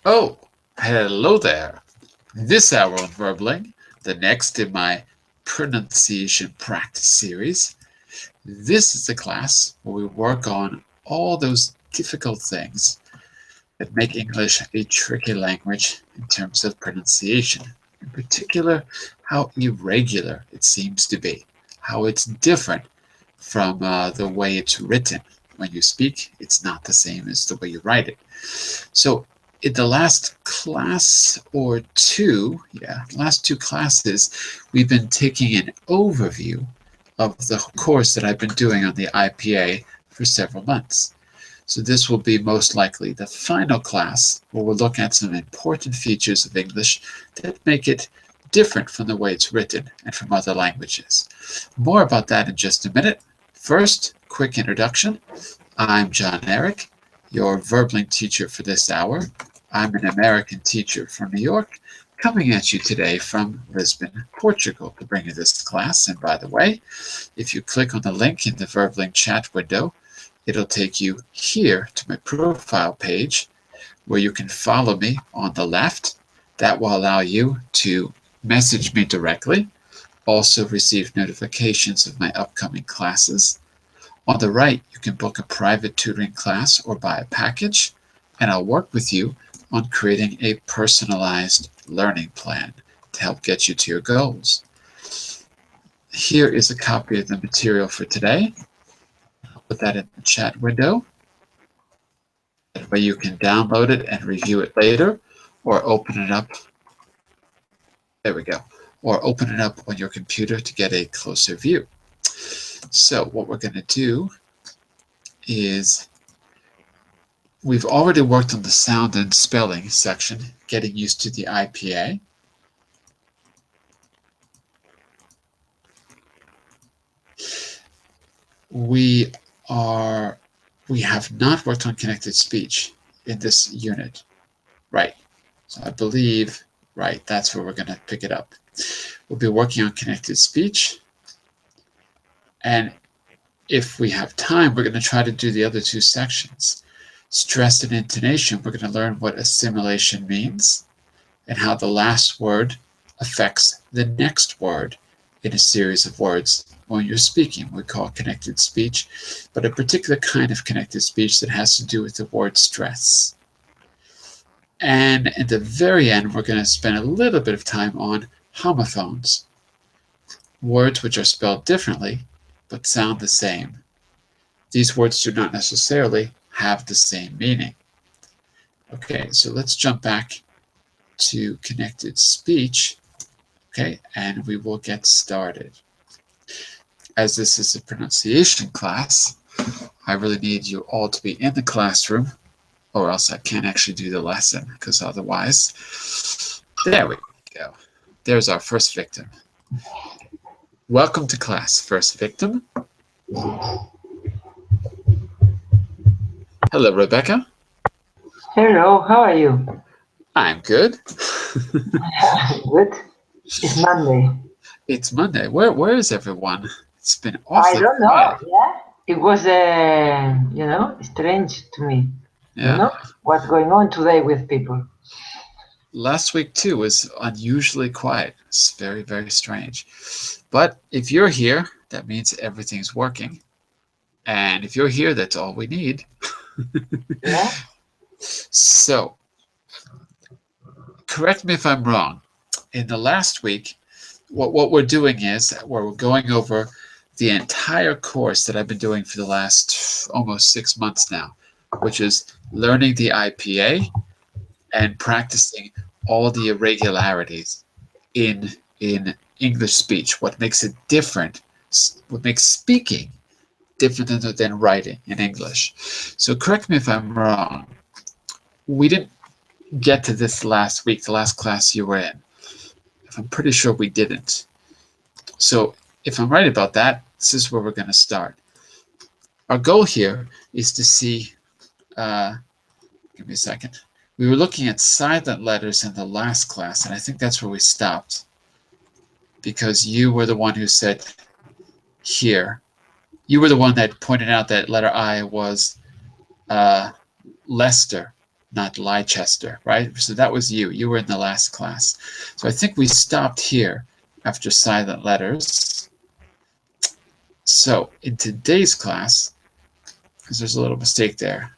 Oh, hello there. This hour on Verbling, the next in my pronunciation practice series. This is the class where we work on all those difficult things that make English a tricky language in terms of pronunciation. In particular, how irregular it seems to be, how it's different from the way it's written. When you speak, it's not the same as the way you write it. So in the last class or two, last two classes, we've been taking an overview of the course that I've been doing on the IPA for several months. So this will be most likely the final class where we'll look at some important features of English that make it different from the way it's written and from other languages. More about that in just a minute. First, quick introduction. I'm John Eric, your Verbling teacher for this hour. I'm an American teacher from New York, coming at you today from Lisbon, Portugal, to bring you this class. And by the way, if you click on the link in the Verbling chat window, it'll take you here to my profile page where you can follow me on the left. That will allow you to message me directly, also receive notifications of my upcoming classes. On the right, you can book a private tutoring class or buy a package, and I'll work with you on creating a personalized learning plan to help get you to your goals. Here is a copy of the material for today. I'll put that in the chat window. That way you can download it and review it later, or open it up. There we go. Or open it up on your computer to get a closer view. So what we're going to do is we've already worked on the sound and spelling section, getting used to the IPA. We have not worked on connected speech in this unit. Right. So I believe, right, that's where we're going to pick it up. We'll be working on connected speech. And if we have time, we're going to try to do the other two sections. Stress and intonation, we're going to learn what assimilation means and how the last word affects the next word in a series of words when you're speaking. We call it connected speech, but a particular kind of connected speech that has to do with the word stress. And at the very end, we're going to spend a little bit of time on homophones, words which are spelled differently but sound the same. These words do not necessarily have the same meaning. Okay, so let's jump back to connected speech, okay, and we will get started. As this is a pronunciation class, I really need you all to be in the classroom, or else I can't actually do the lesson, because otherwise, there we go. There's our first victim. Welcome to class, first victim. Hello, Rebecca. Hello, how are you? I'm good. Good. It's Monday. It's Monday. Where is everyone? It's been awfully I don't know. quiet. Yeah, it was strange to me. Yeah. You know what's going on today with people. Last week too was unusually quiet. It's very, very strange. But if you're here, that means everything's working. And if you're here, that's all we need. Yeah. So, correct me if I'm wrong. In the last week, what we're doing is we're going over the entire course that I've been doing for the last almost 6 months now, which is learning the IPA and practicing all the irregularities in English speech, what makes it different, what makes speaking different than writing in English. So correct me if I'm wrong. We didn't get to this last week, the last class you were in. I'm pretty sure we didn't. So if I'm right about that, this is where we're going to start. Our goal here is to see, give me a second. We were looking at silent letters in the last class, and I think that's where we stopped, because you were the one who said here You were the one that pointed out that letter I was Leicester, not Leicester, right? So that was you. You were in the last class. So I think we stopped here after silent letters. So in today's class, because there's a little mistake there,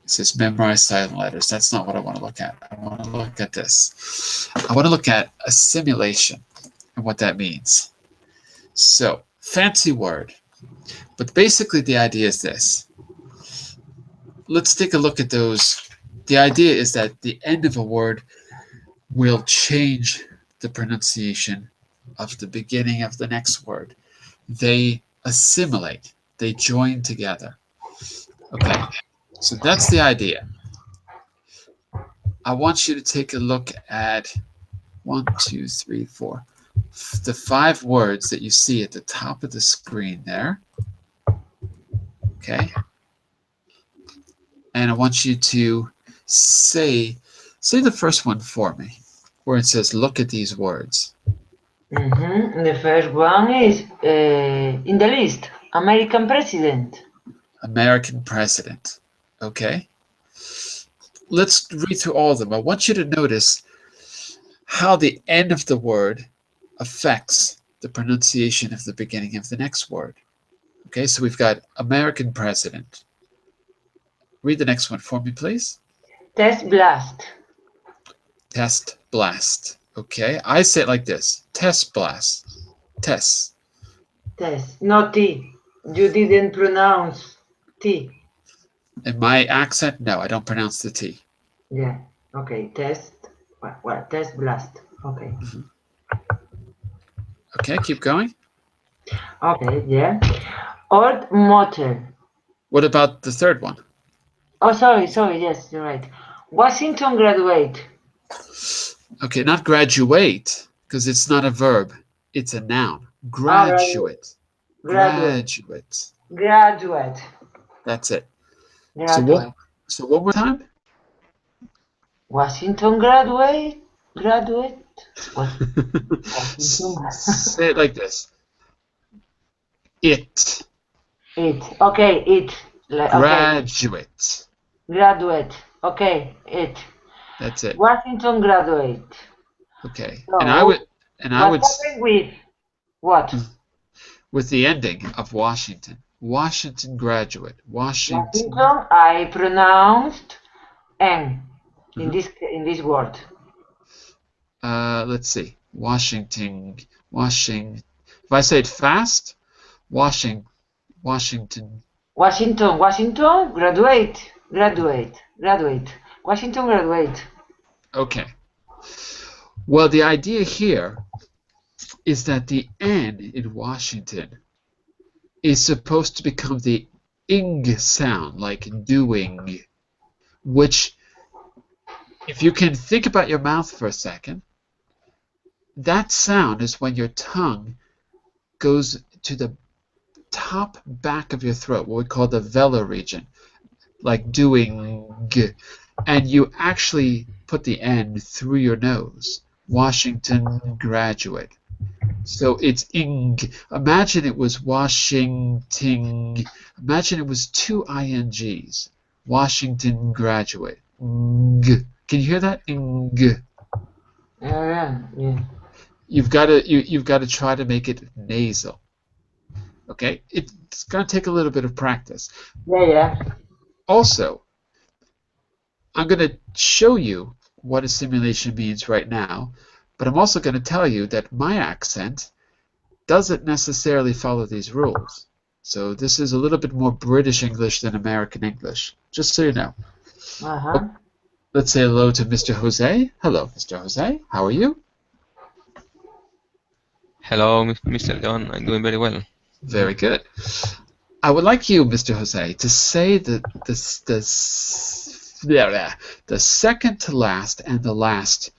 it says memorize silent letters. That's not what I want to look at. I want to look at this. I want to look at a simulation and what that means. So, fancy word. But basically the idea is this. Let's take a look at those. The idea is that the end of a word will change the pronunciation of the beginning of the next word. They assimilate. They join together. Okay, so that's the idea. I want you to take a look at 1, 2, 3, 4. The 5 words that you see at the top of the screen there. Okay. And I want you to say the first one for me, where it says, look at these words. The first one is in the list, American president. American president. Okay. Let's read through all of them. I want you to notice how the end of the word affects the pronunciation of the beginning of the next word. Okay, so we've got American president. Read the next one for me, please. Test blast. Test blast. Okay, I say it like this. Test blast. Test. Test. No T. You didn't pronounce T. In my accent, no, I don't pronounce the T. Yeah. Okay. Test. Well, test blast. Okay. Okay, keep going. Okay. Yeah. Old motel. What about the third one? Oh, sorry. Yes, you're right. Washington graduate. Okay, not graduate, because it's not a verb. It's a noun. Graduate. Graduate. Graduate. That's it. Graduate. So one more time. Washington graduate. Washington. Say it like this. It. Okay, it. Okay. Graduate. Graduate. Okay, it. That's it. Washington graduate. Okay. So, and I would with what? With the ending of Washington. Washington graduate. Washington. I pronounced N in this word. Let's see. Washington. If I say it fast, Washington. Washington graduate. Washington graduate. Okay. Well, the idea here is that the N in Washington is supposed to become the ing sound, like doing, which, if you can think about your mouth for a second, that sound is when your tongue goes to the top back of your throat, what we call the velar region, like doing, and you actually put the N through your nose. Washington graduate. So it's ing. Imagine it was Washington. Imagine it was 2 INGs. Washington graduate. Ng. Can you hear that? Ing. Yeah. You've got to try to make it nasal. Okay, it's going to take a little bit of practice. Yeah. Also, I'm going to show you what a simulation means right now, but I'm also going to tell you that my accent doesn't necessarily follow these rules. So this is a little bit more British English than American English, just so you know. Let's say hello to Mr. Jose. Hello, Mr. Jose. How are you? Hello, Mr. John. I'm doing very well. Very good. I would like you, Mr. Jose, to say the second to last and the last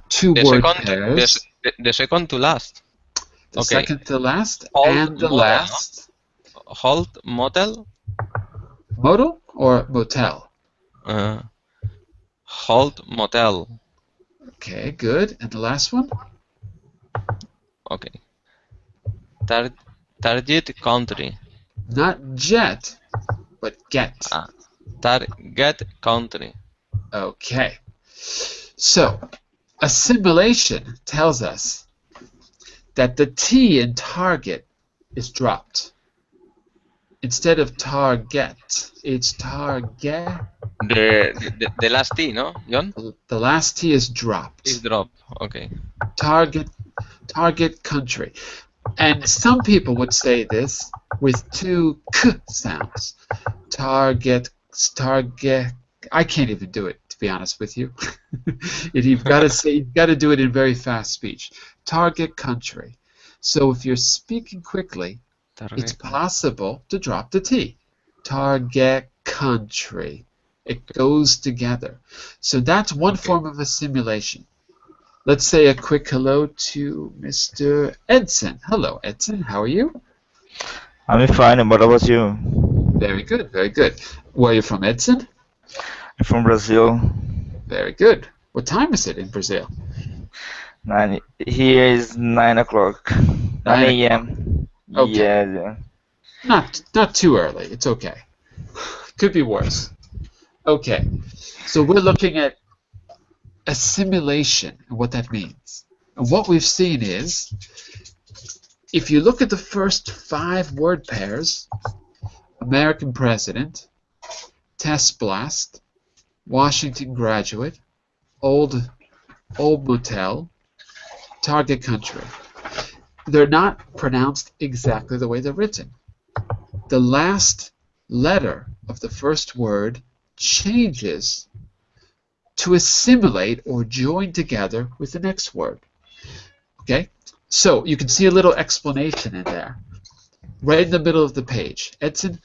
two word pairs. The second to last. The second to last Hold and the model, last. Hold motel. Model or motel? Hold motel. Okay, good. And the last one? Okay. Target country. Not jet, but get. Ah, target country. Okay. So, assimilation tells us that the T in target is dropped. Instead of target, it's target. The last T, no, John? The last T is dropped. Is drop. Okay. Target country. And some people would say this with two k sounds. Target. I can't even do it, to be honest with you. You've got to do it in very fast speech. Target country. So if you're speaking quickly, it's possible to drop the T. Target country. It goes together. So that's one form of assimilation. Let's say a quick hello to Mr. Edson. Hello, Edson. How are you? I'm fine. What about you? Very good, very good. Where are you from, Edson? I'm from Brazil. Very good. What time is it in Brazil? Here is 9 o'clock. 9 a.m. Okay. Yeah. Not too early. It's okay. Could be worse. Okay. So we're looking at assimilation and what that means. And what we've seen is, if you look at the first 5 word pairs, American president, test blast, Washington graduate, old motel, target country, they're not pronounced exactly the way they're written. The last letter of the first word changes to assimilate or join together with the next word. Okay? So you can see a little explanation in there, right in the middle of the page. Edson,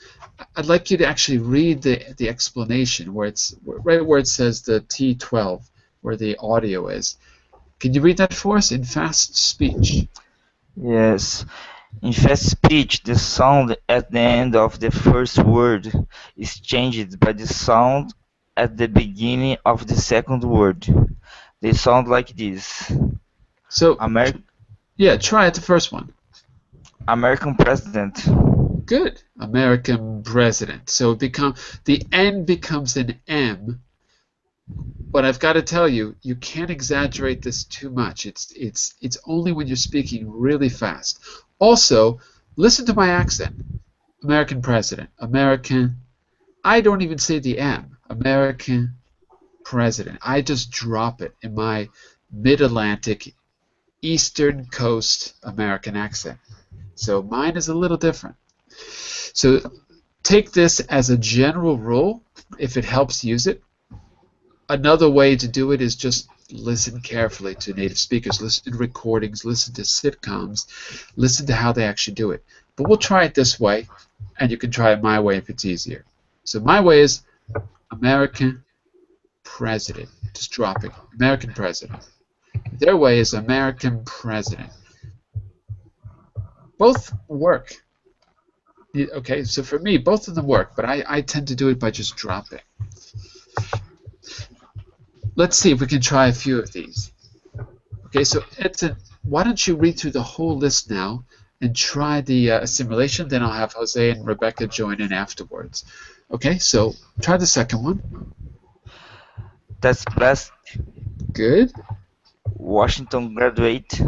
I'd like you to actually read the explanation where it's right where it says the T12, where the audio is. Can you read that for us in fast speech? Yes. In fast speech, the sound at the end of the first word is changed by the sound at the beginning of the second word. They sound like this. So, yeah, try it, the first one. American president. Good. American president. So the N becomes an M. But I've got to tell you, you can't exaggerate this too much. It's only when you're speaking really fast. Also, listen to my accent. American president. American. I don't even say the M. American president. I just drop it in my mid-Atlantic, Eastern Coast American accent. So mine is a little different. So take this as a general rule. If it helps, use it. Another way to do it is just listen carefully to native speakers, listen to recordings, listen to sitcoms, listen to how they actually do it. But we'll try it this way, and you can try it my way if it's easier. So my way is American president, just dropping, American president. Their way is American president. Both work. Okay, so for me, both of them work, but I tend to do it by just dropping. Let's see if we can try a few of these. Okay, so Edson, why don't you read through the whole list now and try the assimilation, then I'll have Jose and Rebecca join in afterwards. Okay, so try the second one. Test blast. Good. Washington graduate.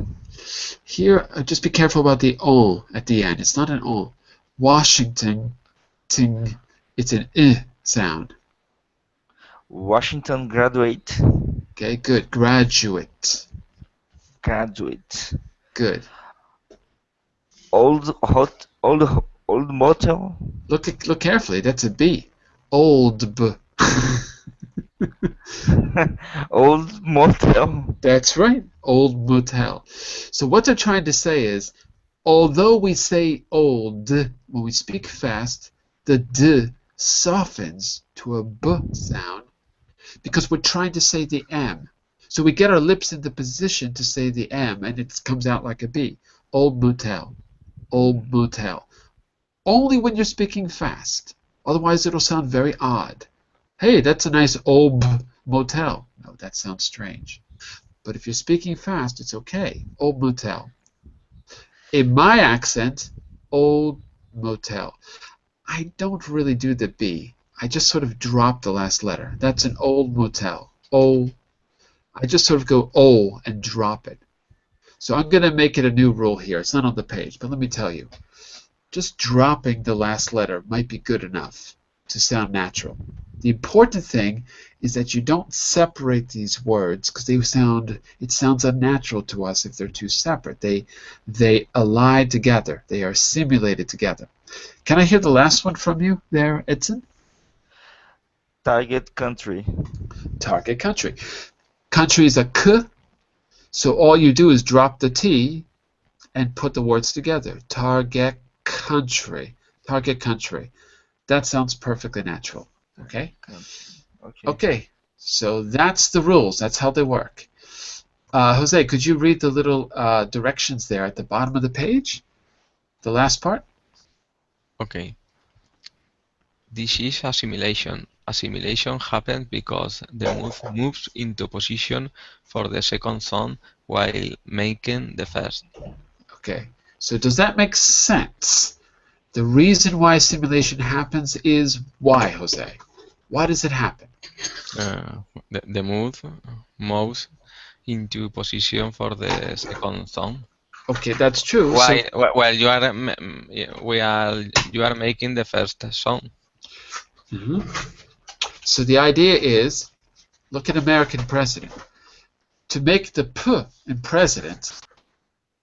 Here, just be careful about the O at the end. It's not an O. Washington, ting, it's an I sound. Washington graduate. Okay, good. Graduate. Graduate. Good. Old motel. Look carefully. That's a B. Old b. Old motel. That's right. Old motel. So what they're trying to say is, although we say old when we speak fast, the D softens to a B sound because we're trying to say the M. So we get our lips in the position to say the M, and it comes out like a B. Old motel. Old motel. Only when you're speaking fast. Otherwise, it'll sound very odd. Hey, that's a nice old motel. No, that sounds strange. But if you're speaking fast, it's okay. Old motel. In my accent, old motel. I don't really do the B. I just sort of drop the last letter. That's an old motel. O. I just sort of go O and drop it. So I'm going to make it a new rule here. It's not on the page, but let me tell you. Just dropping the last letter might be good enough to sound natural. The important thing is that you don't separate these words because it sounds unnatural to us if they're too separate. They ally together. They are simulated together. Can I hear the last one from you there, Edson? Target country. Target country. Country is a K, so all you do is drop the T and put the words together. Target country. Target country. That sounds perfectly natural. Okay? Okay. So that's the rules. That's how they work. Jose, could you read the little directions there at the bottom of the page? The last part? Okay. This is assimilation. Assimilation happens because the move moves into position for the second sound while making the first. Okay. So does that make sense? The reason why assimilation happens is why, Jose? Why does it happen? The move moves into position for the second sound. Okay, that's true. While you are making the first sound. Mm-hmm. So the idea is, look at American president. To make the P in president,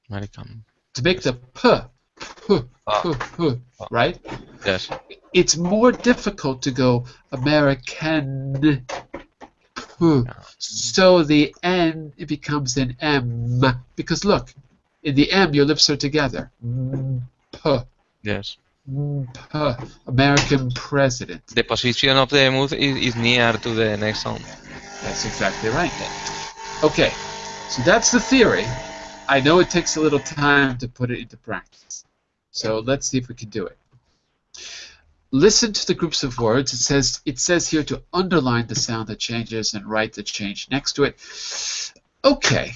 American. to make the P, right? Yes. It's more difficult to go American P. So the N, it becomes an M. Because look, in the M, your lips are together. P. Yes. American president. The position of the move is near to the next sound. That's exactly right. Okay, so that's the theory. I know it takes a little time to put it into practice. So let's see if we can do it. Listen to the groups of words. It says here to underline the sound that changes and write the change next to it. Okay,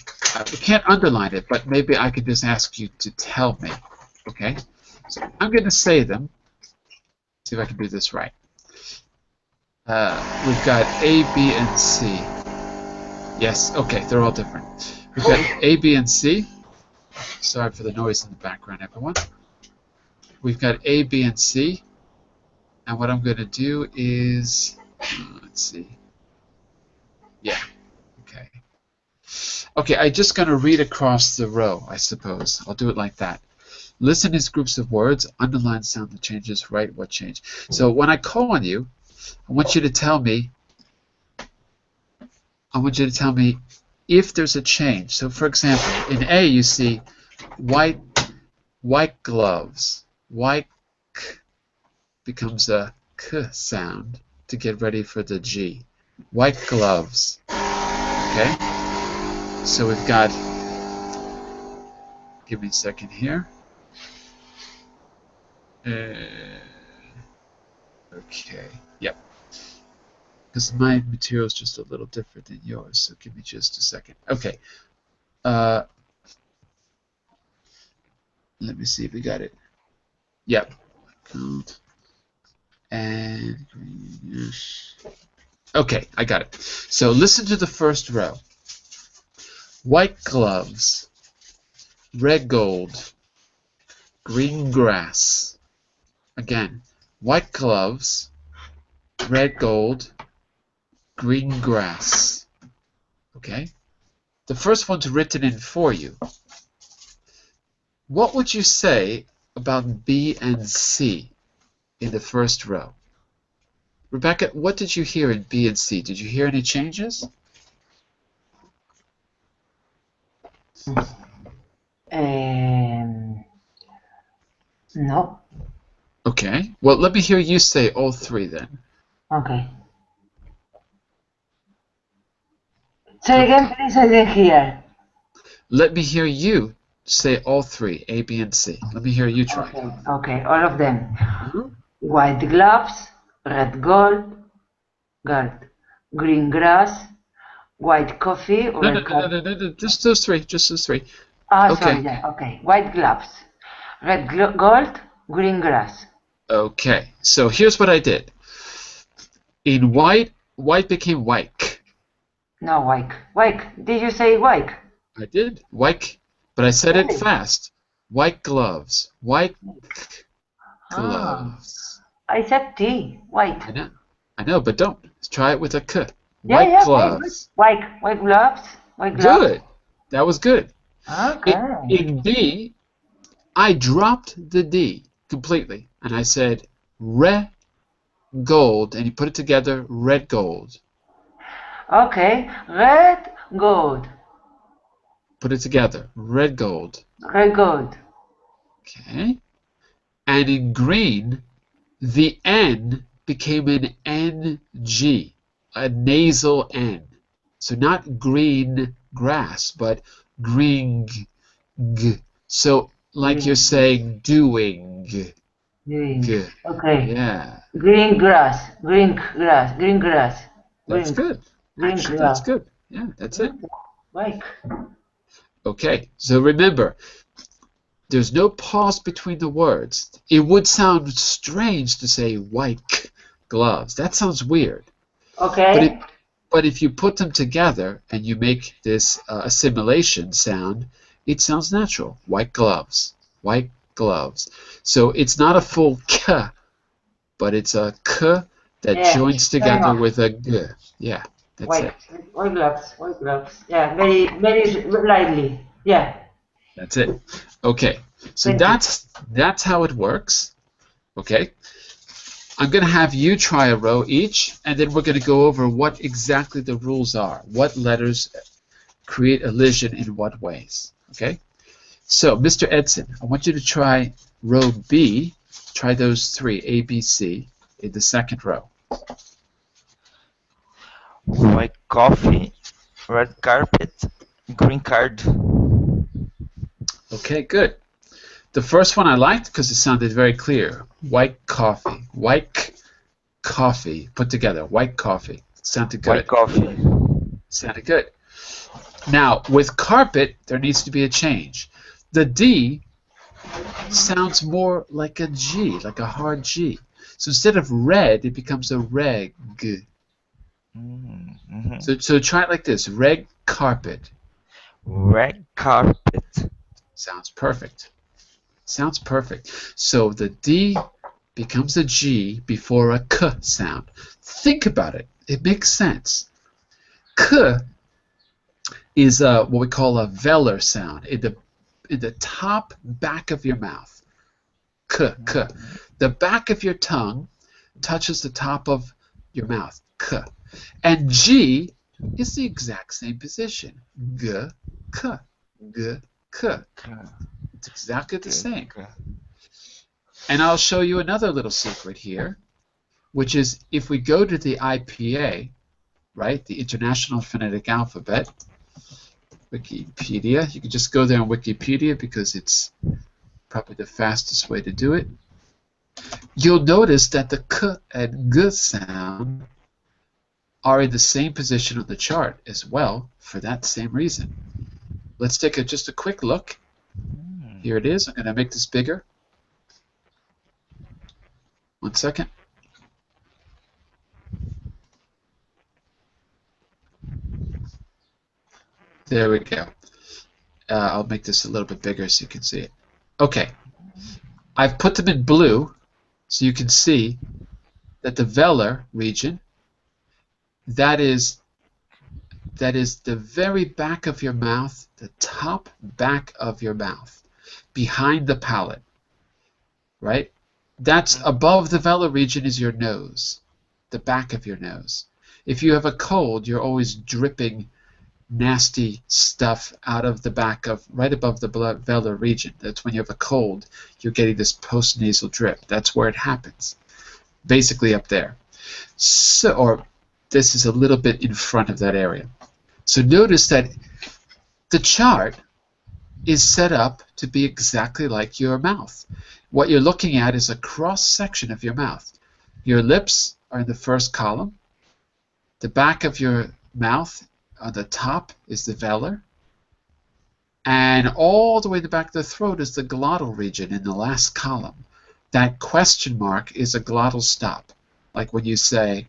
we can't underline it, but maybe I could just ask you to tell me. Okay, so I'm going to say them. See if I can do this right. We've got A, B, and C. Yes, okay, they're all different. We've got A, B, and C. Sorry for the noise in the background, everyone. We've got A, B, and C. And what I'm going to do is, let's see. Yeah, okay. Okay, I'm just going to read across the row, I suppose. I'll do it like that. Listen to groups of words, underline sound that changes, write what changed. So when I call on you, I want you to tell me if there's a change. So for example, in A you see white gloves. White k becomes a k sound to get ready for the G. White gloves. Okay? So we've got, give me a second here. Okay, yep. Because my material is just a little different than yours, so give me just a second. Okay. Let me see if we got it. Yep. And okay, I got it. So listen to the first row. White gloves, red gold, green grass. Again, white gloves, red gold, green grass. Okay? The first one's written in for you. What would you say about B and C in the first row? Rebecca, what did you hear in B and C? Did you hear any changes? No. Okay. Well, let me hear you say all three then. Okay. Say again, please. I didn't hear. Let me hear you say all three, A, B, and C. Let me hear you try. Okay. Okay. All of them. Mm-hmm. White gloves, red gold, green grass, white coffee, red No. Just those three. Just those three. Ah, Okay. sorry. Yeah. Okay. White gloves. Red gold, green grass. Okay, so here's what I did. In white, white became white. No, white. White. Did you say white? I did, white, but I said it Really? fast. White gloves, white Ah, gloves. I said T. White. I know, but don't. Let's try it with a K. Yeah, White yeah, very good. gloves. White gloves. White gloves. Good. That was good. Okay. In B, I dropped the D completely, and I said red gold, and you put it together, red gold. Okay. Red gold. Put it together, red gold. Red gold. Okay. And in green, the N became an NG, a nasal N. So not green grass, but green g. So like you're saying doing. Green. G. Okay. Yeah. Green grass. Green grass. Green grass. That's Green. good. Green Actually, grass. that's good. Yeah, that's it. White. Okay, so remember, there's no pause between the words. It would sound strange to say white gloves. That sounds weird. Okay. But if you put them together and you make this assimilation sound, it sounds natural. White gloves. White gloves. So it's not a full K, but it's a K that Yeah, joins fair together enough. with a G. Yeah, that's White. it. White gloves. White gloves. Yeah, very, very lightly. Yeah. That's it. Okay, so Thank you. that's how it works. Okay, I'm going to have you try a row each, and then we're going to go over what exactly the rules are. What letters create elision in what ways. Okay, so Mr. Edson, I want you to try row B. Try those three, A, B, C, in the second row. White coffee, red carpet, green card. Okay, good. The first one I liked because it sounded very clear. White coffee. White coffee. Put together. White coffee. Sounded good. White coffee. Sounded good. Now, with carpet, there needs to be a change. The D sounds more like a G, like a hard G. So instead of red, it becomes a reg. Mm-hmm. So try it like this. Reg carpet. Red carpet. Sounds perfect. Sounds perfect. So the D becomes a G before a K sound. Think about it. It makes sense. K is what we call a velar sound in the top back of your mouth. K, K. The back of your tongue touches the top of your mouth. K. And G is the exact same position. G, K, G, K. It's exactly the same. And I'll show you another little secret here, which is if we go to the IPA, right, the International Phonetic Alphabet, Wikipedia, you can just go there on Wikipedia because it's probably the fastest way to do it. You'll notice that the K and G sound are in the same position on the chart as well for that same reason. Let's take just a quick look. Here it is. I'm going to make this bigger. 1 second. There we go. I'll make this a little bit bigger so you can see it. Okay. I've put them in blue so you can see that the velar region, that is the very back of your mouth, the top back of your mouth, behind the palate, right? That's above the velar region is your nose, the back of your nose. If you have a cold, you're always dripping nasty stuff out of the back of, right above the velar region. That's when you have a cold, you're getting this postnasal drip. That's where it happens, basically up there. So, or this is a little bit in front of that area. So notice that the chart is set up to be exactly like your mouth. What you're looking at is a cross section of your mouth. Your lips are in the first column. The back of your mouth on the top is the velar. And all the way in the back of the throat is the glottal region in the last column. That question mark is a glottal stop. Like when you say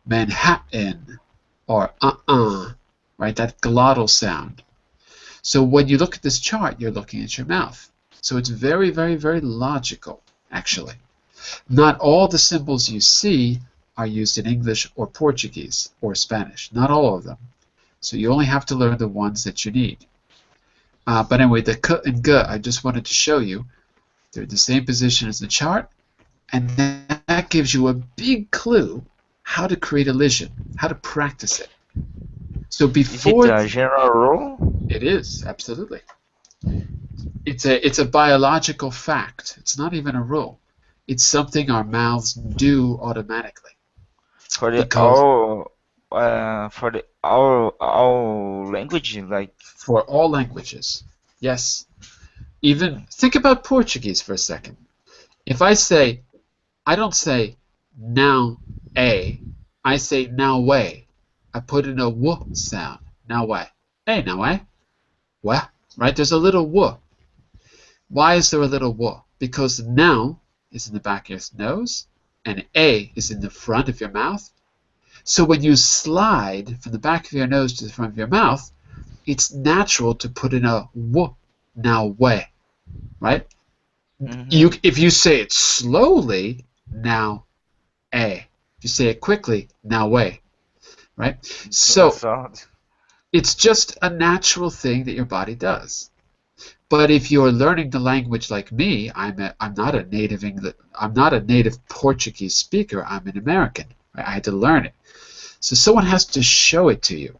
Manhattan or right? That glottal sound. So when you look at this chart, you're looking at your mouth. So it's very, very, very logical, actually. Not all the symbols you see are used in English or Portuguese or Spanish. Not all of them. So you only have to learn the ones that you need. But anyway, the k and g, I just wanted to show you. They're in the same position as the chart, and that gives you a big clue how to create elision, how to practice it. So before... Is it a general rule? It is, absolutely. It's a biological fact. It's not even a rule. It's something our mouths do automatically. For the all language, like For all languages, yes. Even think about Portuguese for a second. If I say, I don't say now a, I say now way. I put in a w sound. Now way. Hey, now way. Wah. Right? There's a little w. Why is there a little w? Because now is in the back of your nose and a is in the front of your mouth. So when you slide from the back of your nose to the front of your mouth, it's natural to put in a w, now way, right? If you say it slowly, now a. If you say it quickly, now way, right? So it's just a natural thing that your body does. But if you're learning the language like me, I'm not a native Portuguese speaker. I'm an American. Right? I had to learn it. So someone has to show it to you.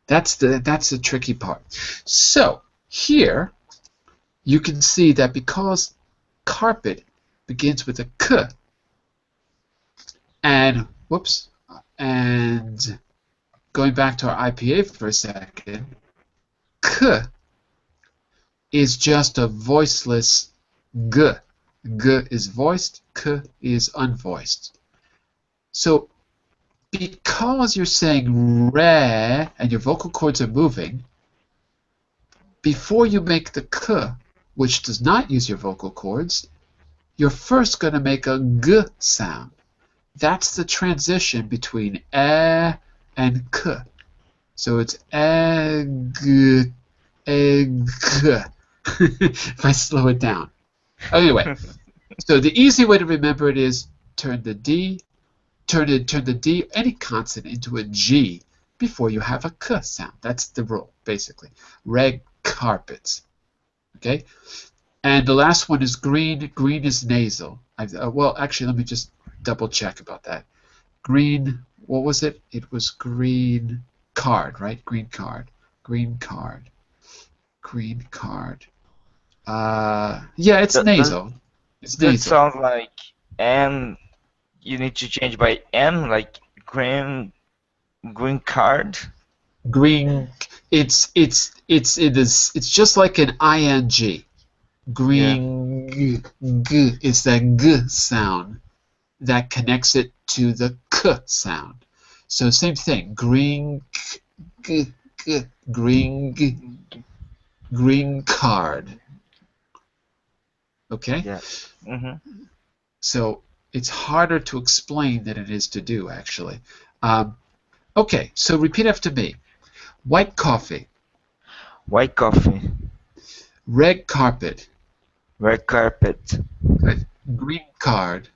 That's the tricky part. So here you can see that because carpet begins with a k, and and going back to our IPA for a second, k is just a voiceless g. G is voiced, k is unvoiced. So because you're saying re and your vocal cords are moving, before you make the k, which does not use your vocal cords, you're first going to make a g sound. That's the transition between e and k. So it's g, g. If I slow it down. Anyway, so the easy way to remember it is turn the D, any consonant into a G before you have a k sound. That's the rule, basically. Red carpets. Okay? And the last one is green. Green is nasal. Well, actually, let me just double check about that. Green, what was it? It was green card, right? Green card. Green card. Green card. Yeah, it's nasal. It's nasal. That sounds like M. You need to change by M, like green card. Green. It's just like an ing. Green. G is that g sound that connects it to the k sound. So same thing. Green. G, g, green. G, green card. Okay? Yeah. So it's harder to explain than it is to do, actually. Okay, so repeat after me. White coffee. White coffee. Red carpet. Red carpet. Good. Green card.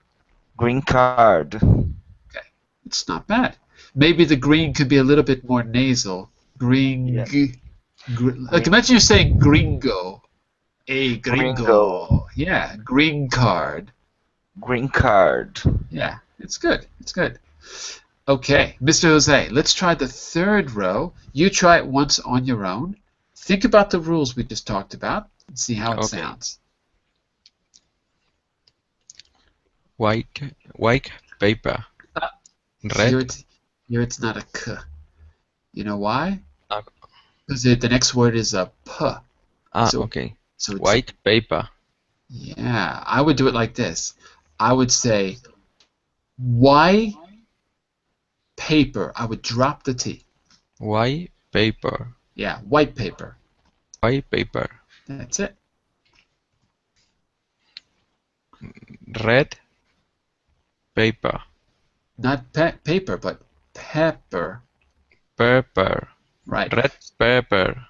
Green card. Okay, it's not bad. Maybe the green could be a little bit more nasal. Green. Yeah. Like imagine you're saying gringo. A gringo. Yeah, green card. Green card. Yeah, it's good. It's good. Okay, Mr. Jose, let's try the third row. You try it once on your own. Think about the rules we just talked about and see how it sounds. White paper. Red. Here it's not a k. You know why? Ah. Because the next word is a p. Okay. So it's, White paper. Yeah, I would do it like this. I would say white paper. I would drop the T. White paper. Yeah, white paper. White paper. That's it. Red paper. Not paper, but pepper. Pepper. Right. Red pepper.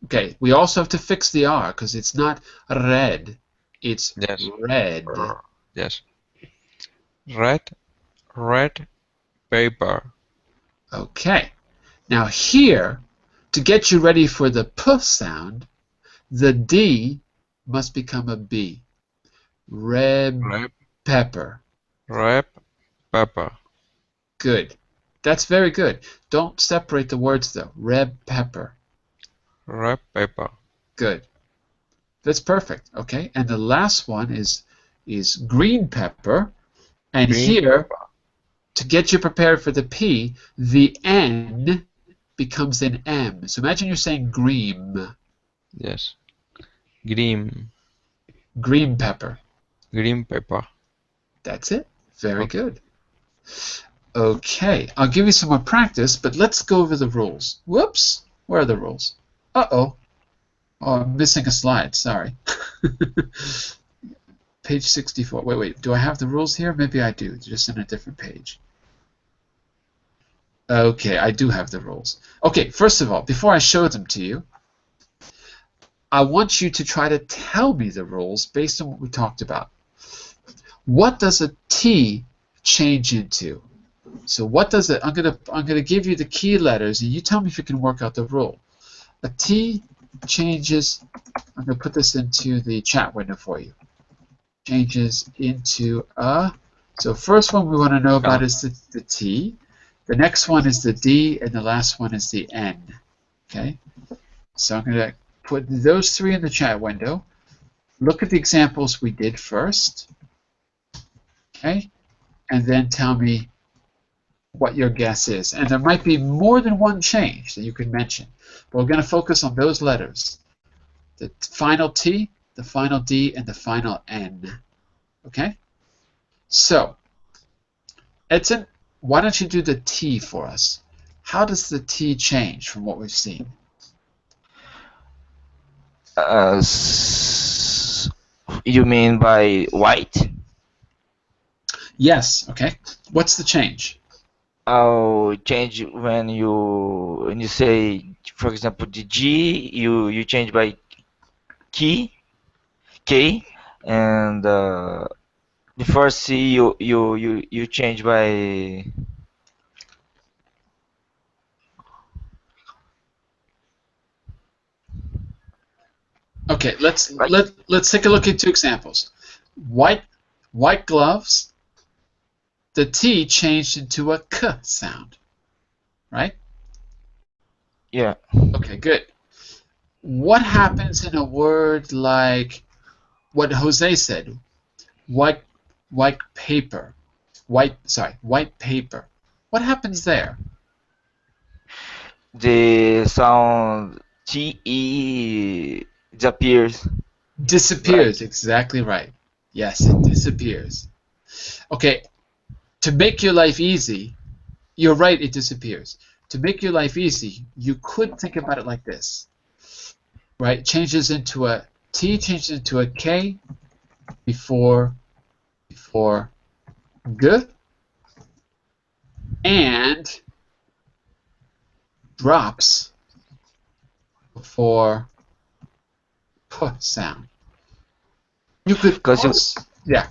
Okay, we also have to fix the R because it's not red, it's Yes. red. Yes. Red paper. Okay, now here, to get you ready for the P sound, the D must become a B. Red pepper. Red pepper. Good. That's very good. Don't separate the words though. Red pepper. Red pepper. Good. That's perfect. Okay, and the last one is green pepper. And Green here, pepper. to get you prepared for the P, the N becomes an M. So imagine you're saying green. Yes. Green. Green pepper. Green pepper. That's it. Very Okay. good. Okay, I'll give you some more practice, but let's go over the rules. Whoops, where are the rules? Uh-oh. Oh, I'm missing a slide, sorry. Page 64. Wait, do I have the rules here? Maybe I do, just in a different page. Okay, I do have the rules. Okay, first of all, before I show them to you, I want you to try to tell me the rules based on what we talked about. What does a T change into? So what does it? I'm gonna give you the key letters, and you tell me if you can work out the rule. A T changes. I'm gonna put this into the chat window for you. Changes into a. So first one we want to know about is the T. The next one is the D, and the last one is the N. Okay. So I'm gonna put those three in the chat window. Look at the examples we did first. Okay, and then tell me what your guess is. And there might be more than one change that you could mention. But we're going to focus on those letters. The final T, the final D, and the final N. Okay? So, Edson, why don't you do the T for us? How does the T change from what we've seen? You mean by white? Yes, okay. What's the change? Oh, change when you say, for example, the G, you change by K, and the first C you change by Okay, let's take a look at two examples. White gloves. The T changed into a K sound, right? yeah. Okay, good. What happens in a word like what Jose said? White paper. White paper. What happens there? The sound TE disappears. Disappears, exactly right. Yes, it disappears. Okay, to make your life easy, you're right, it disappears. To make your life easy, you could think about it like this. Right? Changes into a T, changes into a K before G, and drops before P sound. You could yeah.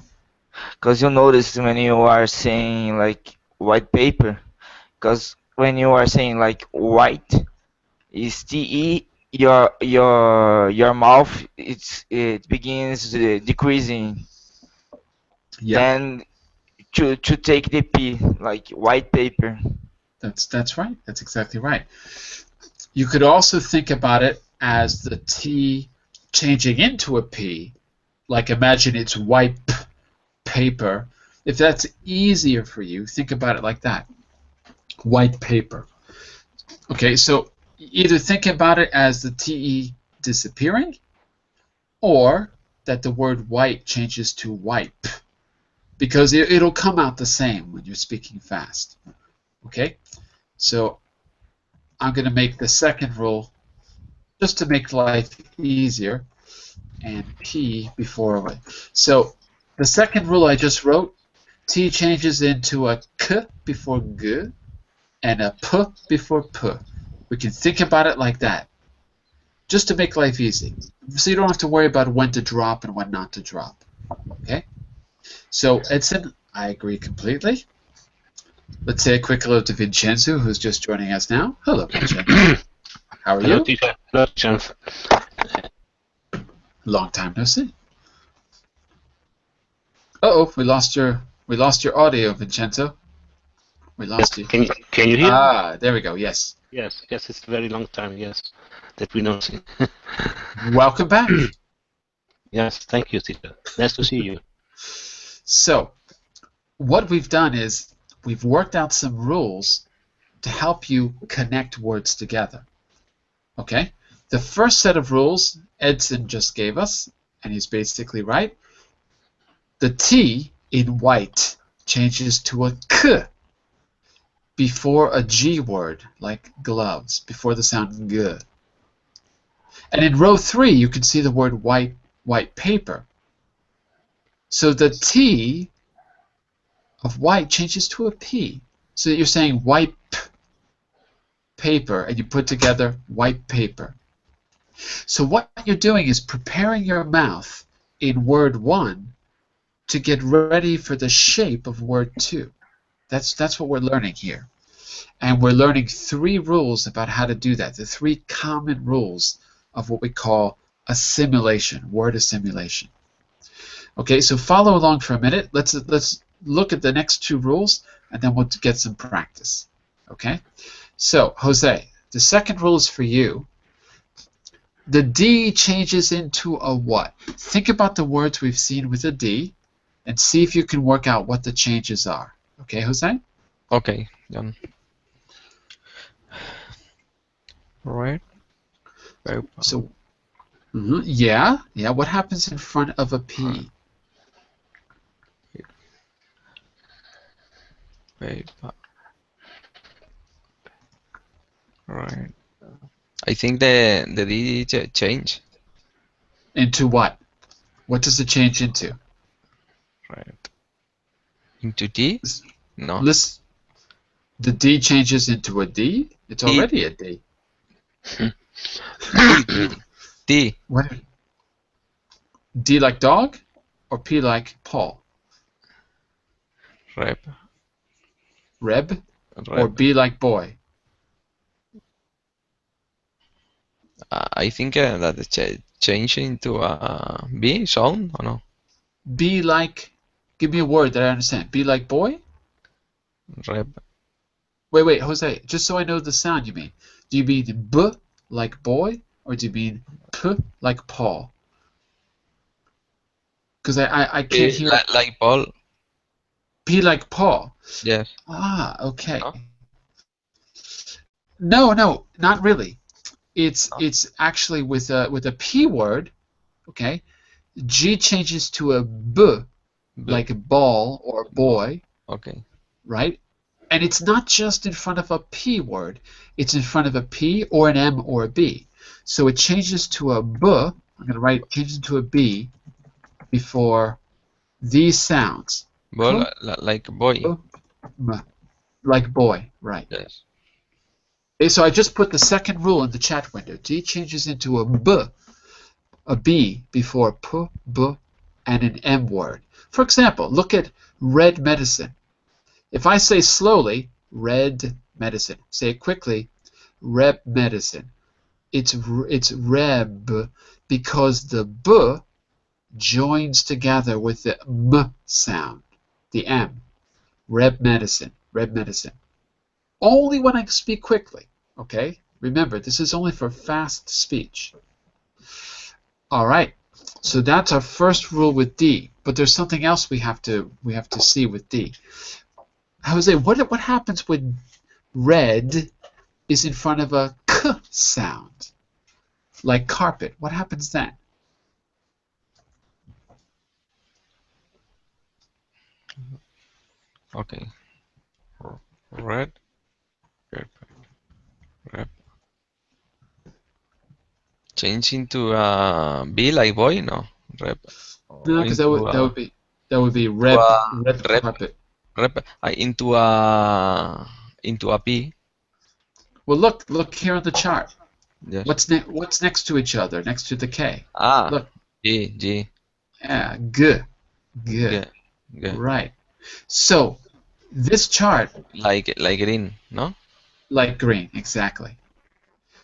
Because you notice when you are saying like white paper, because when you are saying like white, is TE, your mouth it begins decreasing. Yeah. Then to take the P like white paper. That's right. That's exactly right. You could also think about it as the T changing into a P, like imagine it's white paper. If that's easier for you, think about it like that. White paper. Okay, so either think about it as the TE disappearing, or that the word white changes to wipe, because it'll come out the same when you're speaking fast. Okay, so I'm going to make the second rule just to make life easier, and P before Y. So the second rule I just wrote, T changes into a K before G and a P before P. We can think about it like that, just to make life easy. So you don't have to worry about when to drop and when not to drop. Okay? So Edson, I agree completely. Let's say a quick hello to Vincenzo, who's just joining us now. Hello, Vincenzo. How are Hello, you? teacher. Hello, teacher. Long time no see. Uh-oh, we lost your audio, Vincenzo. We lost you. Can you hear? Ah, there we go. Yes. Yes, it's a very long time. Yes, that we don't see. Welcome back. Yes, thank you, teacher. Nice to see you. So, what we've done is we've worked out some rules to help you connect words together. Okay? The first set of rules Edson just gave us, and he's basically right. The T in white changes to a K before a G word, like gloves, before the sound G. And in row 3, you can see the word white paper. So the T of white changes to a P. So that you're saying wipe paper, and you put together white paper. So what you're doing is preparing your mouth in word 1 to get ready for the shape of word 2. That's what we're learning here. And we're learning 3 rules about how to do that, the 3 common rules of what we call assimilation, word assimilation. Okay, so follow along for a minute. Let's look at the next 2 rules, and then we'll get some practice. Okay? So, Jose, the second rule is for you. The D changes into a what? Think about the words we've seen with a D, and see if you can work out what the changes are. Okay, Jose? Okay, John. Right. Paper. So, yeah. What happens in front of a P? Paper. Right. I think the D change. Into what? What does it change into? Right. Into D? No. Listen, the D changes into a D? It's already a D. D. What? D like dog, or P like Paul? Rep. Reb, or B like boy? I think that it change into a B sound or no? B like, give me a word that I understand. B like boy? Rep. Wait, Jose, just so I know the sound you mean. Do you mean B like boy, or do you mean P like Paul? Because I can't hear. Like Paul. P like Paul. Yes. Ah, okay. No? No, not really. It's actually with a P word, okay? G changes to a B, like a ball or boy, Okay. right? And it's not just in front of a P word. It's in front of a P or an M or a B. So it changes to a B. I'm going to write changes to a B before these sounds. Ball, like boy. Like boy, right. Yes. Okay, so I just put the second rule in the chat window. D changes into a B before P, B, and an M word. For example, look at red medicine. If I say slowly, red medicine, say it quickly, reb medicine. It's reb because the B joins together with the M sound, the M. Reb medicine, red medicine. Only when I speak quickly, okay? Remember, this is only for fast speech. All right, so that's our first rule with D. But there's something else we have to see with D. Jose, what happens when red is in front of a K sound, like carpet? What happens then? Okay. Red. Rep. change into a B like boy? No. Rep. No, because Into that would be a red rep. carpet. Rep. Into a P. Well, look here on the chart. Yes. What's next to each other? Next to the K. Ah. Look. G. Yeah, G. G. Right. So this chart, Like green, no? like green, exactly.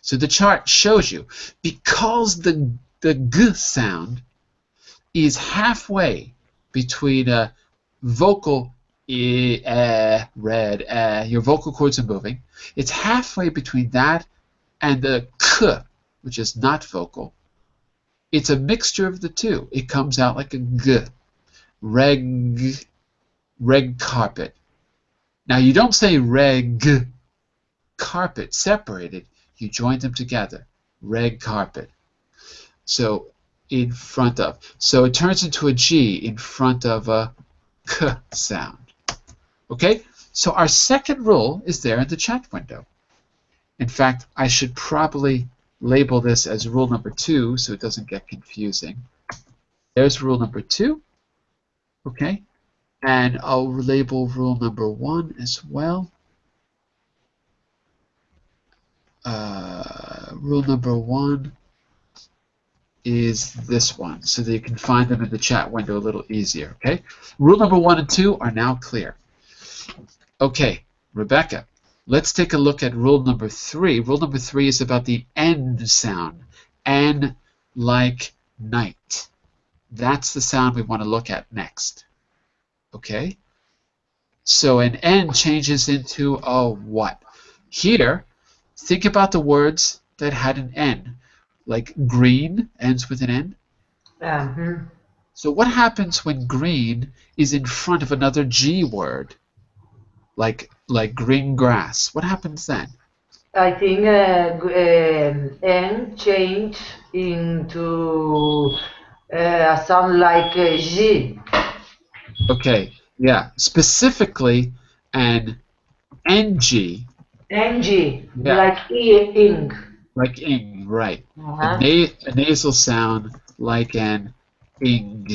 So the chart shows you because the G sound is halfway between a vocal red, your vocal cords are moving. It's halfway between that and the K, which is not vocal. It's a mixture of the two. It comes out like a G. Reg carpet. Now you don't say reg carpet separated. You join them together. Reg carpet. So in front of. So it turns into a G in front of a K sound. Okay? So our second rule is there in the chat window. In fact, I should probably label this as rule number 2 so it doesn't get confusing. There's rule number 2. Okay? And I'll label rule number 1 as well. Rule number 1 is this one, so that you can find them in the chat window a little easier. Okay? Rule number 1 and 2 are now clear. Okay, Rebecca, let's take a look at rule number 3. Rule number 3 is about the N sound. N like night. That's the sound we want to look at next. Okay? So an N changes into a what? Here, think about the words that had an N. Like green ends with an N. So what happens when green is in front of another G word? Like green grass. What happens then? I think N change into a sound like G. Okay, yeah. Specifically, an NG. NG, Yeah. like ing. Like ing, right. Uh-huh. A nasal sound like an ing.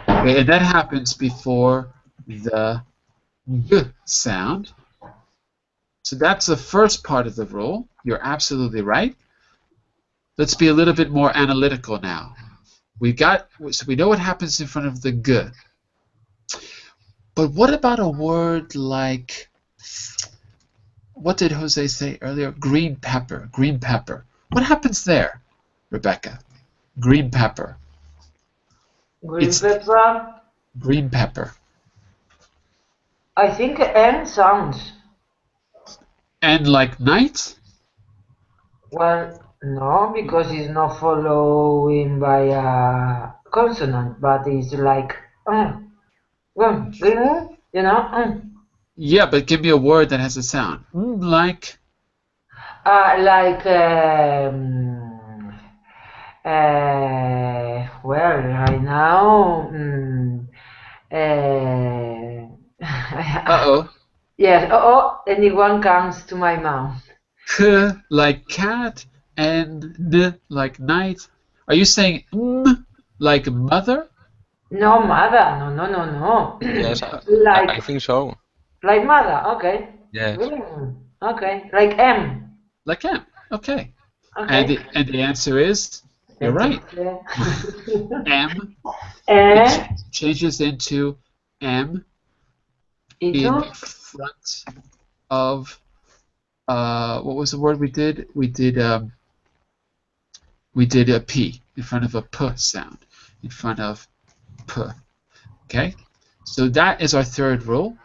Okay, and that happens before the G sound. So that's the first part of the rule. You're absolutely right. Let's be a little bit more analytical now. So we know what happens in front of the G. But what about a word like, what did Jose say earlier? Green pepper. Green pepper. What happens there, Rebecca? Green pepper. Green pepper. Green pepper. I think N sounds. And like night? Well, no, because it's not following by a consonant, but it's like you know. Yeah, but give me a word that has a sound. Like. Well, right now. Uh-oh. Yes. Anyone comes to my mouth. K like cat and N like night. Are you saying M like mother? No, mother. No. Yes, Like I think so. like mother. Okay. Yes. Okay. Like M. Like M. Okay. Okay. And the answer is, you're right. M changes into M in front of what was the word we did? We did a P in front of a P sound. In front of P. Okay? So that is our third rule.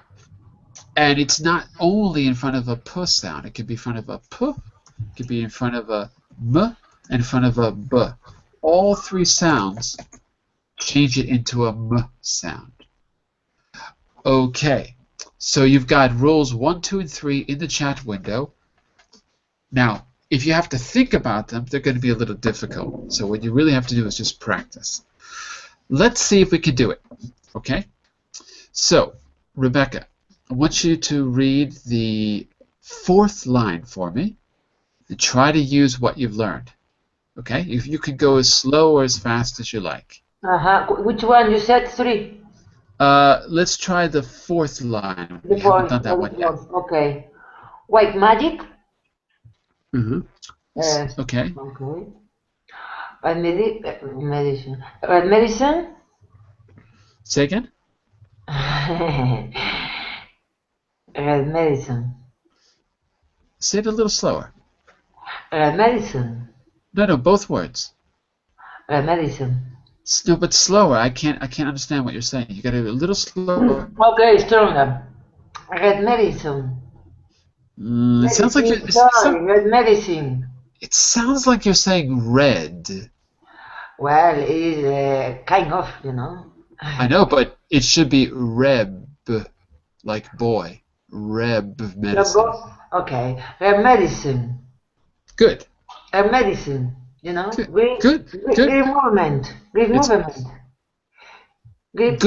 And it's not only in front of a P sound. It could be in front of a P, it could be in front of a M, and in front of a B. All three sounds change it into a M sound. Okay. So you've got rules 1, 2, and 3 in the chat window. Now, if you have to think about them, they're going to be a little difficult. So what you really have to do is just practice. Let's see if we can do it. Okay? So, Rebecca, I want you to read the 4th line for me and try to use what you've learned. Okay, if you can go as slow or as fast as you like. Which one? You said 3. Let's try the fourth line. The We haven't fourth. done that one yet. Okay. White magic. Okay. Okay. Medicine. Red medicine. Say again? Red medicine. Say it a little slower. Red medicine. No, both words. Red medicine. No, but slower. I can't understand what you're saying. You got to do a little slower. Okay, stronger. Red medicine. It sounds like you're, red medicine. it sounds like you're saying red. Well, it is kind of, you know. I know, but it should be reb, like boy. Reb medicine. Okay, red medicine. Good. Red medicine. You know. Good. Green movement. Green movement. Good.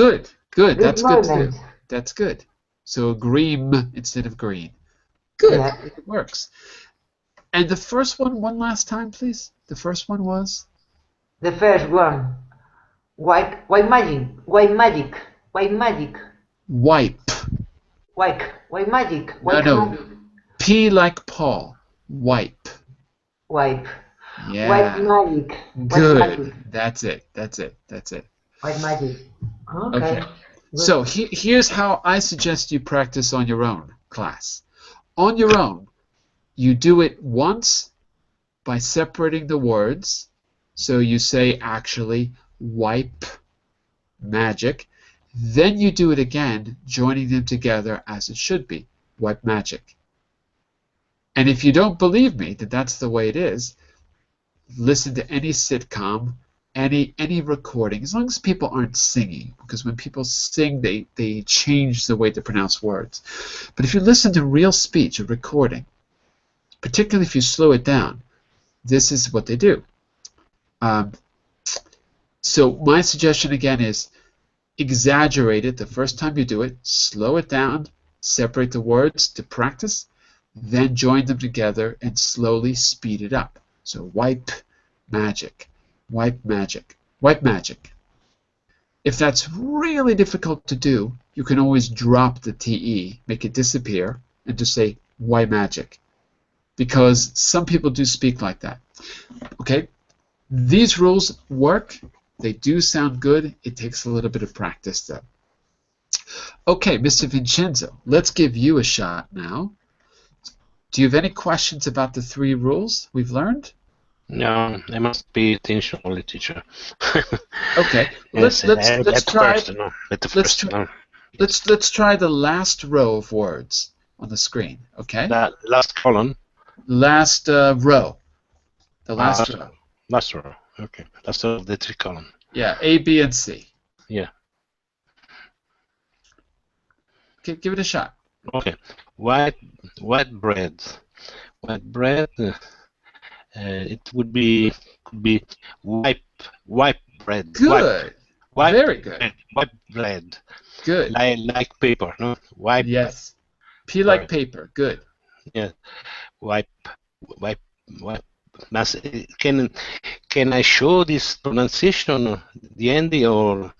That's good movement. too. That's good. So green instead of green. Good. Yeah. It works. And the first one last time, please. The first one was? The first one. White magic. White magic. White magic. Wipe. White magic. White magic. P like Paul. Wipe. Wipe. Yeah. White magic. Good. White magic. That's it. White magic. Okay. So here's how I suggest you practice on your own, class. On your own, you do it once by separating the words. So you say actually wipe magic. Then you do it again, joining them together as it should be. Wipe magic. And if you don't believe me that that's the way it is, listen to any sitcom, any recording, as long as people aren't singing, because when people sing, they change the way they pronounce words. But if you listen to real speech, a recording, particularly if you slow it down, this is what they do. So my suggestion again is exaggerate it the first time you do it, slow it down, separate the words to practice, then join them together and slowly speed it up. So wipe magic, wipe magic, wipe magic. If that's really difficult to do, you can always drop the TE, make it disappear, and just say wipe magic. Because some people do speak like that. Okay? These rules work. They do sound good. It takes a little bit of practice, though. Okay, Mr. Vincenzo, let's give you a shot now. Do you have any questions about the 3 rules we've learned? No, I must pay attention only, teacher. Okay, let's try. Let's try the last row of words on the screen. Okay. The last column. Last row. The last row. Last row. Okay. Last row of the 3 column. Yeah, A, B, and C. Yeah. Okay, give it a shot. Okay. White bread. White bread. It would be wipe bread. Good. Wipe Very good. Bread, wipe bread. Good. Like paper, no? Wipe. Yes. P like paper. Good. Yeah. Wipe. Can I show this pronunciation the end or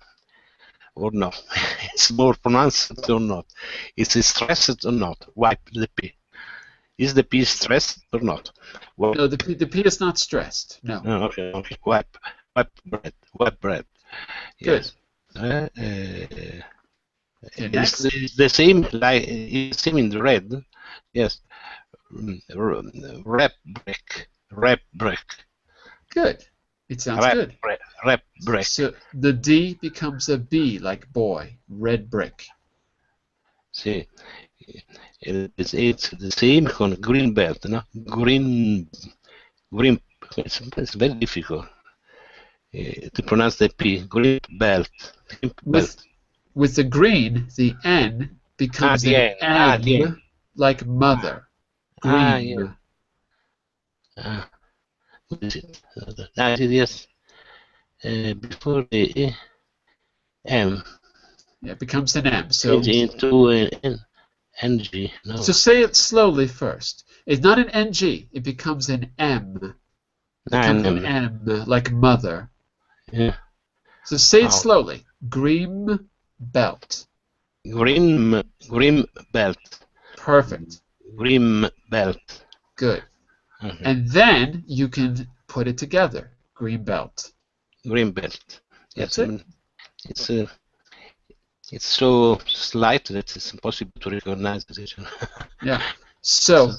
no? It's more pronounced or not? Is it stressed or not? Wipe the P. Is the P stressed or not? Wipe. No, the P is not stressed. No. Oh, okay. Wipe bread. Wipe bread. Good. Yes. Next. It's the same like it's same in the red. Yes. Rep brick. Good. It sounds good. Rep brick. So the D becomes a B, like boy. Red brick. See, it's the same on green belt, no? Green. It's very difficult to pronounce the P. Green belt. With the green, the N becomes an M, like mother. Green. What is it? Yes. Before the M. Yeah, it becomes an M. So into an NG. No. So say it slowly first. It's not an NG. It becomes an M. Becomes an M. M, like mother. Yeah. So say it Wow. slowly. Grim belt. Grim belt. Perfect. Grim belt. Good. Mhm. And then you can put it together. Green belt. Grim belt. That's Yes, it. it's so slight that it's impossible to recognize it. Yeah. So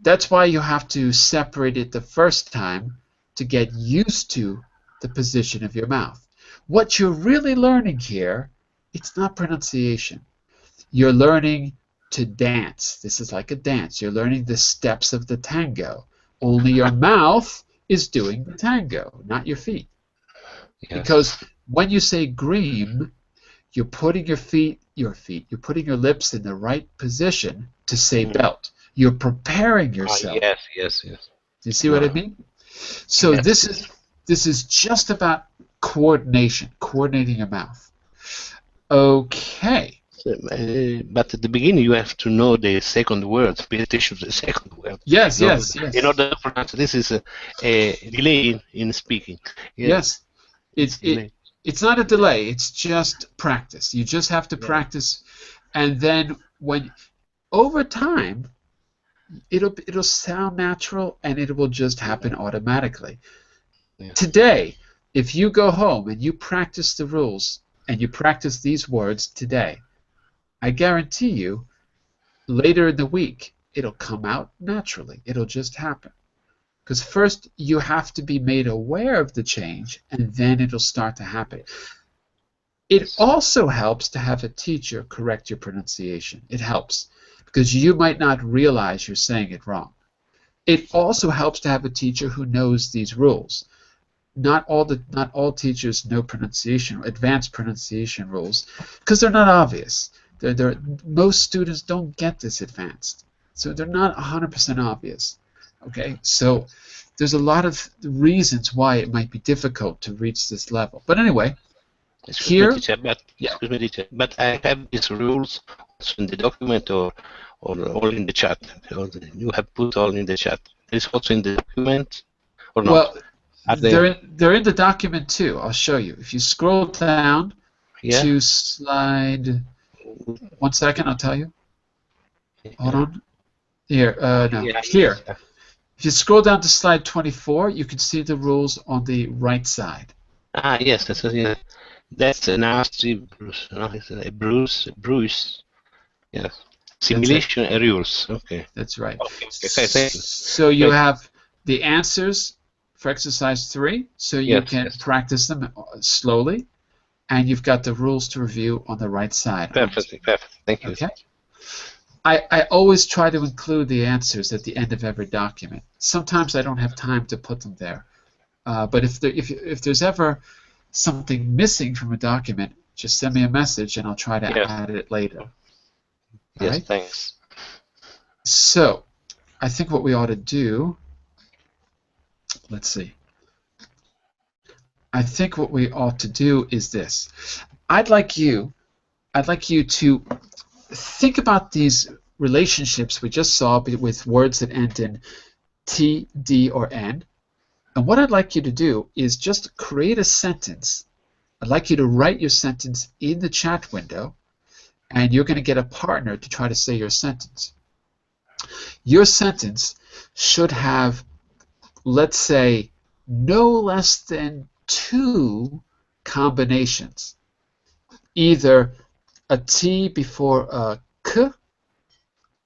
that's why you have to separate it the first time to get used to the position of your mouth. What you're really learning here, it's not pronunciation. You're learning to dance. This is like a dance. You're learning the steps of the tango. Only your mouth is doing the tango, not your feet. Yes. Because when you say green, you're putting you're putting your lips in the right position to say belt. You're preparing yourself. Yes. Do you see what I mean? So Yes. this is just about coordination, coordinating your mouth. Okay. But at the beginning, you have to know the second word. Pay attention to the second word. Yes. In order to pronounce, this is a delay in speaking. Yes. Delay. It's not a delay. It's just practice. You just have to practice, and then over time, it'll sound natural, and it will just happen automatically. Yeah. Today, if you go home and you practice the rules and you practice these words today, I guarantee you, later in the week, it'll come out naturally. It'll just happen. Because first, you have to be made aware of the change, and then it'll start to happen. It also helps to have a teacher correct your pronunciation. It helps, because you might not realize you're saying it wrong. It also helps to have a teacher who knows these rules. Not all teachers know advanced pronunciation rules, because they're not obvious. Most students don't get this advanced, so they're not 100% obvious. Okay, so there's a lot of reasons why it might be difficult to reach this level. But anyway, Excuse me, teacher, but I have these rules also in the document or all in the chat. You have put all in the chat. It's also in the document or not? Well, they're in the document too. I'll show you. If you scroll down to slide, 1 second, I'll tell you. Hold on. Here, no, here. If you scroll down to slide 24, you can see the rules on the right side. Ah, yes, that's a nasty Bruce. No, it's a Bruce. Yes. Simulation rules. Okay. That's right. Okay. Thank you. So you have the answers for exercise 3, so you can practice them slowly, and you've got the rules to review on the right side. Perfect. Thank you. Okay. I always try to include the answers at the end of every document. Sometimes I don't have time to put them there, but if there's ever something missing from a document, just send me a message and I'll try to add it later. Yes, right? Thanks. So, I think what we ought to do, let's see. I think what we ought to do is this. I'd like you to think about these relationships we just saw with words that end in T, D, or N. And what I'd like you to do is just create a sentence. I'd like you to write your sentence in the chat window, and you're going to get a partner to try to say your sentence. Your sentence should have, let's say, no less than 2 combinations. Either a T before a K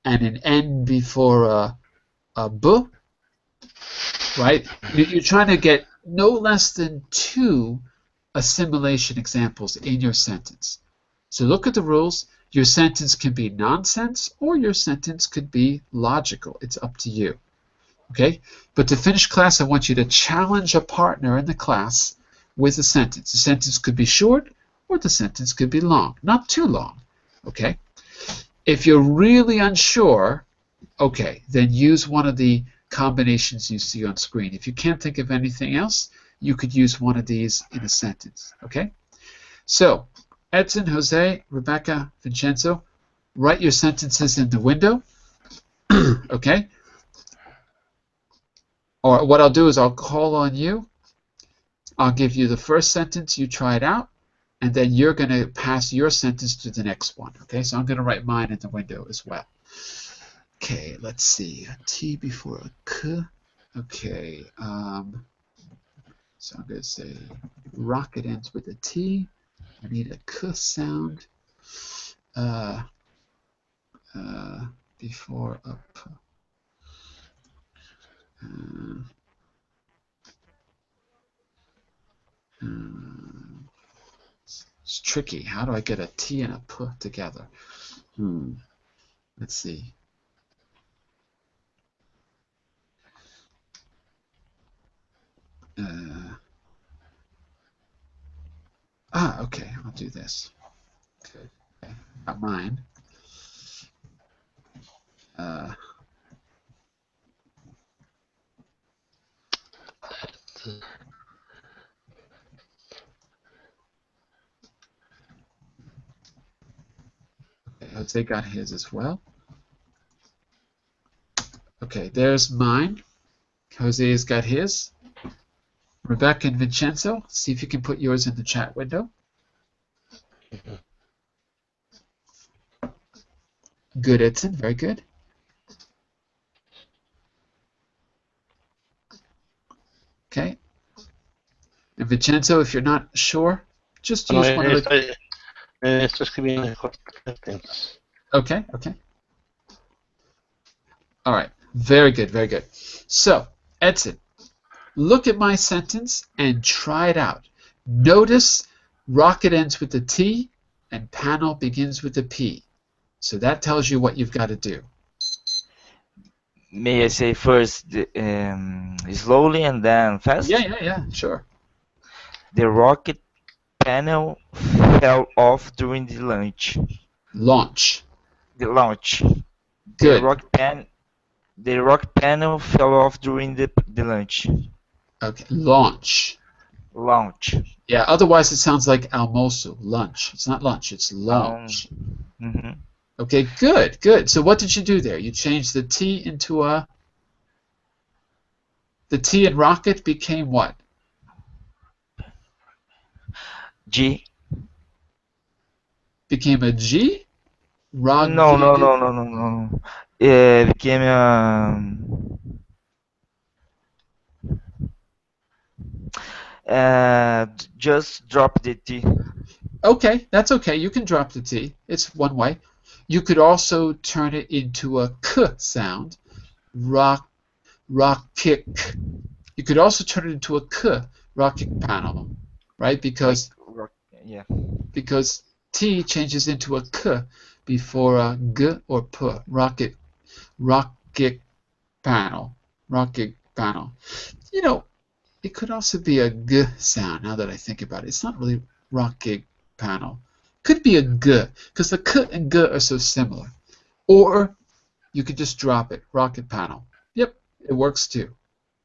and an N before a B, right? You're trying to get no less than 2 assimilation examples in your sentence. So look at the rules. Your sentence can be nonsense or your sentence could be logical. It's up to you. Okay? But to finish class, I want you to challenge a partner in the class with a sentence. The sentence could be short or the sentence could be long. Not too long. Okay? If you're really unsure, okay, then use one of the combinations you see on screen. If you can't think of anything else, you could use one of these in a sentence. Okay? So, Edson, Jose, Rebecca, Vincenzo, write your sentences in the window. Okay? Or what I'll do is I'll call on you. I'll give you the first sentence, you try it out, and then you're going to pass your sentence to the next one. Okay, so I'm going to write mine in the window as well. Okay, let's see. A T before a K. Okay, so I'm going to say rocket ends with a T. I need a K sound before a P. It's tricky. How do I get a T and a P together? Let's see. Okay, I'll do this. Okay, not mine. Okay, Jose got his as well. Okay, there's mine. Jose's got his. Rebecca and Vincenzo, see if you can put yours in the chat window. Good, Edson, very good. Okay. And Vincenzo, if you're not sure, just use one of the... Estoy escribiendo cortes. Okay, okay. All right, very good, very good. So, Edson, look at my sentence and try it out. Notice rocket ends with a T and panel begins with a P. So that tells you what you've got to do. May I say first slowly and then fast? Yeah, sure. The rocket panel fell off during the launch. Launch. The launch. Good. The rocket panel fell off during the launch. Okay, launch. Launch. Yeah, otherwise it sounds like almoço, lunch. It's not lunch, it's launch. Okay, good, good. So what did you do there? You changed the T into a... The T in rocket became what? G. Became a G? Rocket. No. It became just drop the T. Okay, that's okay. You can drop the T. It's one way. You could also turn it into a K sound. Rocket. You could also turn it into a K, rocket panel, right? Because because T changes into a K before a G or P. Rocket panel. Rocket panel. You know, it could also be a G sound. Now that I think about it, it's not really rocket panel. Could be a G, because the K and G are so similar. Or you could just drop it, rocket panel. Yep, it works too.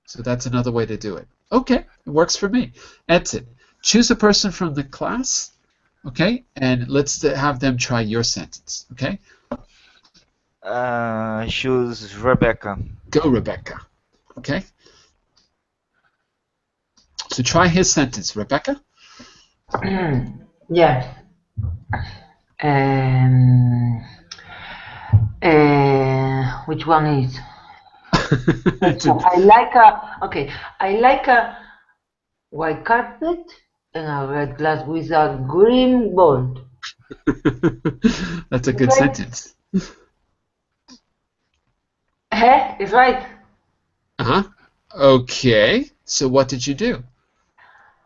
So that's another way to do it. Okay, it works for me. Edson, choose a person from the class, okay, and let's have them try your sentence, okay? Choose Rebecca. Go, Rebecca. Okay? So try his sentence, Rebecca. Yeah. Which one is? I like a white carpet and a red glass with a green board. That's a good sentence. It's right. Okay. So what did you do?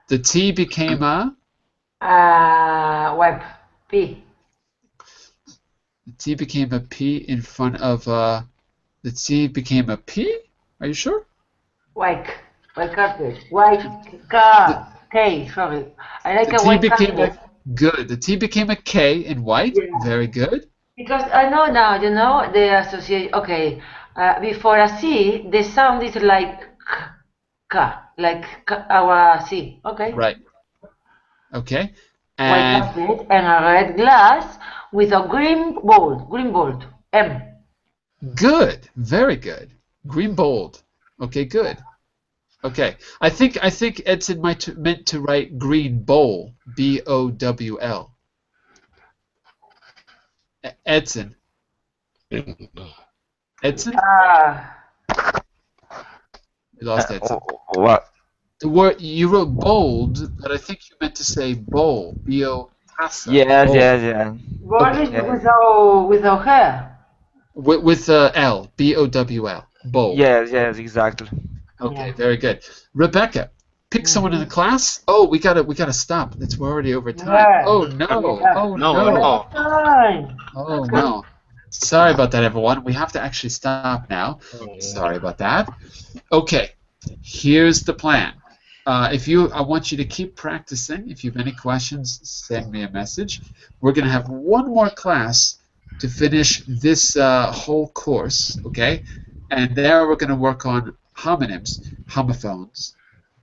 The T became a? Web. P. The T became a P in front of the T became a P? Are you sure? White carpet. White car. K, sorry. I like a white carpet. Good. The T became a K in white. Yeah. Very good. Because I know now, you know, the association. Okay. Before a C, the sound is like K, like our C. Okay. Right. Okay. And white carpet and a red glass with a green bold. M. Good. Very good. Green bold. Okay, good. Okay. I think Edson meant to write green bowl, B-O-W-L. Edson. Edson? Ah, We lost Edson. What? The word you wrote bold, but I think you meant to say bowl, B-O tassa. Yes, bowl. yes. bold is Yeah. without hair. With L, B-O-W-L, bowl. Yes, exactly. Okay, Yeah. very good. Rebecca, pick someone in the class. Oh, we gotta stop. We're already over time. Yeah. Oh no! Yeah. Oh No, no! no. Fine. Oh no! Sorry about that, everyone. We have to actually stop now. Sorry about that. Okay, here's the plan. I want you to keep practicing. If you have any questions, send me a message. We're gonna have one more class to finish this whole course, okay? And there we're gonna work on homonyms, homophones.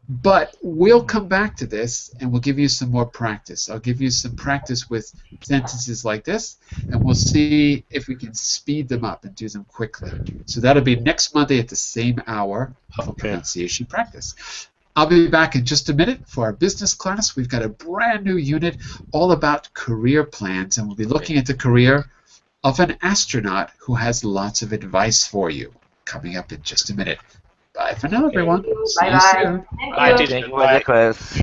But we'll come back to this and we'll give you some more practice. I'll give you some practice with sentences like this, and we'll see if we can speed them up and do them quickly. So that'll be next Monday at the same hour for Okay. pronunciation practice. I'll be back in just a minute for our business class. We've got a brand new unit all about career plans, and we'll be looking at the career of an astronaut who has lots of advice for you. Coming up in just a minute. Bye for now, everyone. See you Bye-bye. soon. Thank Bye, you. teacher. Thank you for the class.